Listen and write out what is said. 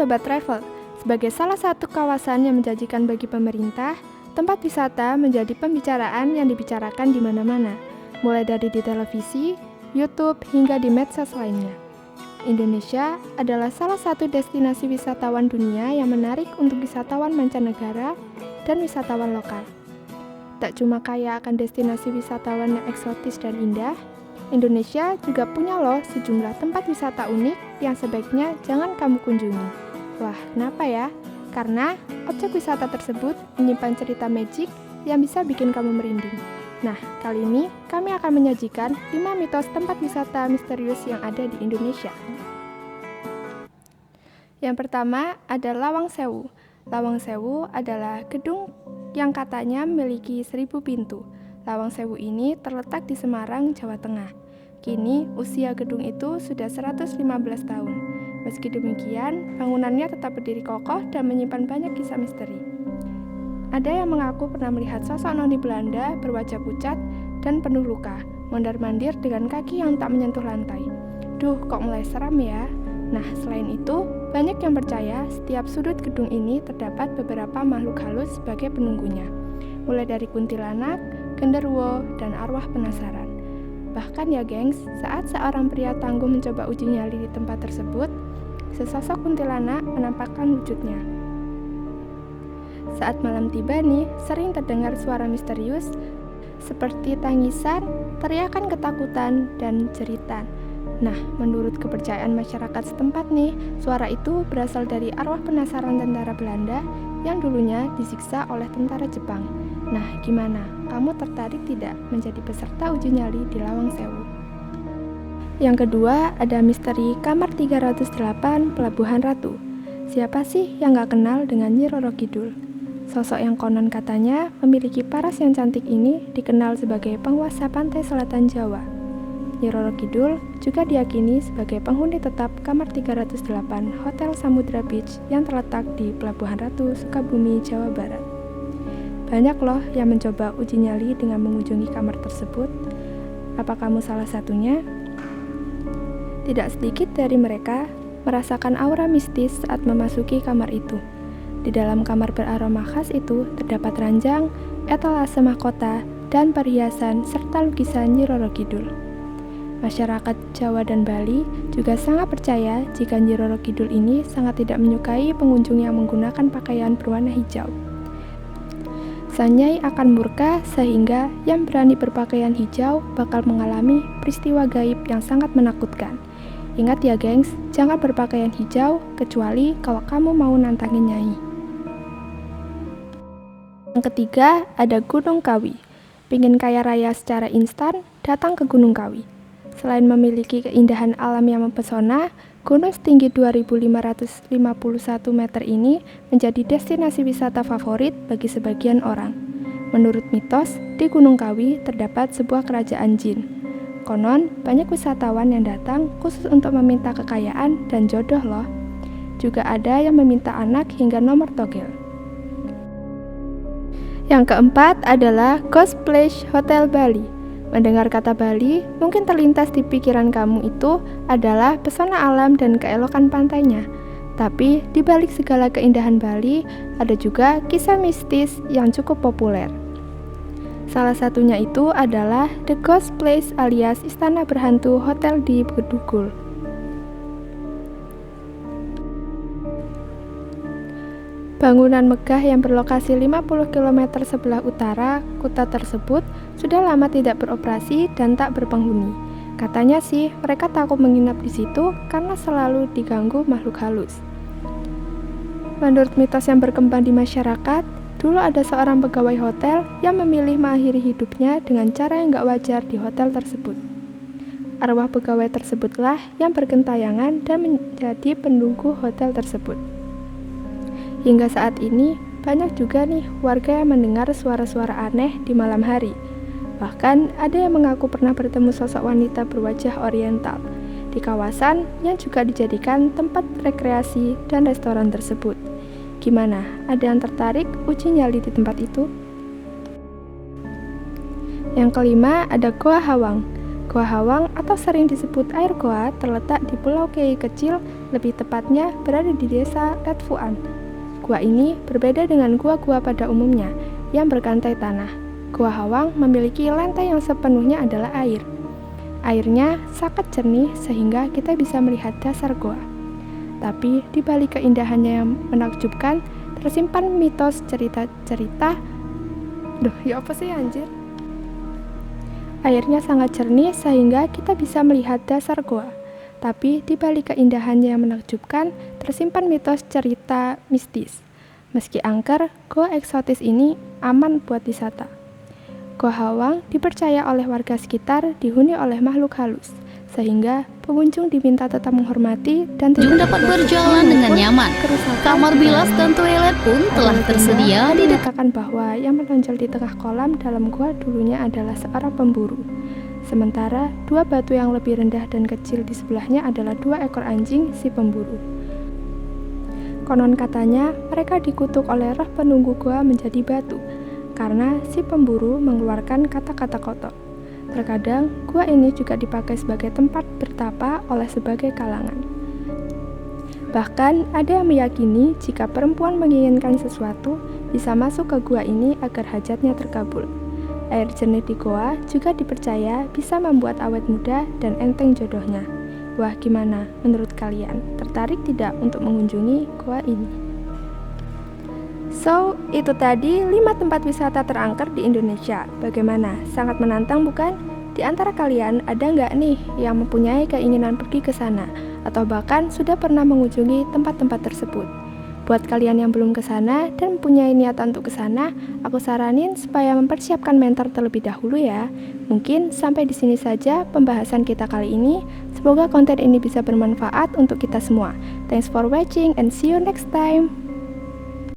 Sobat Travel, sebagai salah satu kawasan yang menjanjikan bagi pemerintah, tempat wisata menjadi pembicaraan yang dibicarakan di mana-mana, mulai dari di televisi, YouTube, hingga di medsos lainnya. Indonesia adalah salah satu destinasi wisatawan dunia yang menarik untuk wisatawan mancanegara dan wisatawan lokal. Tak cuma kaya akan destinasi wisatawan yang eksotis dan indah, Indonesia juga punya loh sejumlah tempat wisata unik yang sebaiknya jangan kamu kunjungi. Wah, kenapa ya? Karena objek wisata tersebut menyimpan cerita magic yang bisa bikin kamu merinding. Nah, kali ini kami akan menyajikan 5 mitos tempat wisata misterius yang ada di Indonesia. Yang pertama ada Lawang Sewu. Lawang Sewu adalah gedung yang katanya memiliki 1000 pintu. Lawang Sewu ini terletak di Semarang, Jawa Tengah. Kini usia gedung itu sudah 115 tahun. Meski demikian, bangunannya tetap berdiri kokoh dan menyimpan banyak kisah misteri. Ada yang mengaku pernah melihat sosok noni Belanda berwajah pucat dan penuh luka, mondar-mandir dengan kaki yang tak menyentuh lantai. Duh, kok mulai seram ya? Nah, selain itu, banyak yang percaya setiap sudut gedung ini terdapat beberapa makhluk halus sebagai penunggunya, mulai dari kuntilanak, genderuwo, dan arwah penasaran. Bahkan ya gengs, saat seorang pria tangguh mencoba uji nyali di tempat tersebut, sesosok kuntilanak menampakkan wujudnya. Saat malam tiba nih, sering terdengar suara misterius seperti tangisan, teriakan ketakutan, dan jeritan. Nah, menurut kepercayaan masyarakat setempat nih, suara itu berasal dari arwah penasaran tentara Belanda yang dulunya disiksa oleh tentara Jepang. Nah, gimana? Kamu tertarik tidak menjadi peserta uji nyali di Lawang Sewu? Yang kedua, ada misteri Kamar 308 Pelabuhan Ratu. Siapa sih yang gak kenal dengan Nyi Roro Kidul? Sosok yang konon katanya memiliki paras yang cantik ini dikenal sebagai penguasa pantai selatan Jawa. Nyi Roro Kidul juga diyakini sebagai penghuni tetap Kamar 308 Hotel Samudra Beach yang terletak di Pelabuhan Ratu, Sukabumi, Jawa Barat. Banyak loh yang mencoba uji nyali dengan mengunjungi kamar tersebut. Apa kamu salah satunya? Tidak sedikit dari mereka merasakan aura mistis saat memasuki kamar itu. Di dalam kamar beraroma khas itu terdapat ranjang, etalase mahkota, dan perhiasan serta lukisan Nyi Roro Kidul. Masyarakat Jawa dan Bali juga sangat percaya jika Nyi Roro Kidul ini sangat tidak menyukai pengunjung yang menggunakan pakaian berwarna hijau. Sang Nyai akan murka sehingga yang berani berpakaian hijau bakal mengalami peristiwa gaib yang sangat menakutkan. Ingat ya gengs, jangan berpakaian hijau kecuali kalau kamu mau nantangin Nyai. Yang ketiga, ada Gunung Kawi. Pingin kaya raya secara instan, datang ke Gunung Kawi. Selain memiliki keindahan alam yang mempesona, gunung setinggi 2.551 meter ini menjadi destinasi wisata favorit bagi sebagian orang. Menurut mitos, di Gunung Kawi terdapat sebuah kerajaan jin. Konon, banyak wisatawan yang datang khusus untuk meminta kekayaan dan jodoh loh. Juga ada yang meminta anak hingga nomor togel. Yang keempat adalah Ghost Place Hotel Bali. Mendengar kata Bali, mungkin terlintas di pikiran kamu itu adalah pesona alam dan keelokan pantainya. Tapi di balik segala keindahan Bali, ada juga kisah mistis yang cukup populer. Salah satunya itu adalah The Ghost Place alias Istana Berhantu Hotel di Bedugul. Bangunan megah yang berlokasi 50 km sebelah utara kota tersebut sudah lama tidak beroperasi dan tak berpenghuni. Katanya sih mereka takut menginap di situ karena selalu diganggu makhluk halus. Menurut mitos yang berkembang di masyarakat, dulu ada seorang pegawai hotel yang memilih mengakhiri hidupnya dengan cara yang gak wajar di hotel tersebut. Arwah pegawai tersebutlah yang bergentayangan dan menjadi penunggu hotel tersebut. Hingga saat ini, banyak juga nih warga yang mendengar suara-suara aneh di malam hari. Bahkan ada yang mengaku pernah bertemu sosok wanita berwajah oriental di kawasan yang juga dijadikan tempat rekreasi dan restoran tersebut. Gimana? Ada yang tertarik uji nyali di tempat itu? Yang kelima ada Goa Hawang. Goa Hawang atau sering disebut air goa terletak di Pulau Kei kecil lebih tepatnya berada di desa Red Fuan. Gua ini berbeda dengan gua-gua pada umumnya yang berkantai tanah. Gua Hawang memiliki lantai yang sepenuhnya adalah air. Airnya sangat jernih sehingga kita bisa melihat dasar gua. Tapi di balik keindahannya yang menakjubkan, tersimpan mitos cerita-cerita. Ya apa sih anjir? Airnya sangat jernih sehingga kita bisa melihat dasar gua. Tapi di balik keindahannya yang menakjubkan, tersimpan mitos cerita mistis. Meski angker, gua eksotis ini aman buat wisata. Gua Hawang dipercaya oleh warga sekitar dihuni oleh makhluk halus, sehingga pengunjung diminta tetap menghormati dan tidak dapat berjalan dengan nyaman. Kamar bilas dan toilet pun telah tersedia di dekat. Dikatakan bahwa yang menonjol di tengah kolam dalam gua dulunya adalah seorang pemburu. Sementara dua batu yang lebih rendah dan kecil di sebelahnya adalah dua ekor anjing si pemburu. Konon katanya mereka dikutuk oleh roh penunggu gua menjadi batu karena si pemburu mengeluarkan kata-kata kotor. Terkadang gua ini juga dipakai sebagai tempat bertapa oleh sebagai kalangan. Bahkan ada yang meyakini jika perempuan menginginkan sesuatu bisa masuk ke gua ini agar hajatnya terkabul. Air jernih di goa juga dipercaya bisa membuat awet muda dan enteng jodohnya. Wah, gimana menurut kalian? Tertarik tidak untuk mengunjungi goa ini? So, itu tadi 5 tempat wisata terangker di Indonesia. Bagaimana? Sangat menantang bukan? Di antara kalian ada nggak nih yang mempunyai keinginan pergi ke sana? Atau bahkan sudah pernah mengunjungi tempat-tempat tersebut? Buat kalian yang belum ke sana dan mempunyai niatan untuk ke sana, aku saranin supaya mempersiapkan mental terlebih dahulu ya. Mungkin sampai di sini saja pembahasan kita kali ini. Semoga konten ini bisa bermanfaat untuk kita semua. Thanks for watching and see you next time.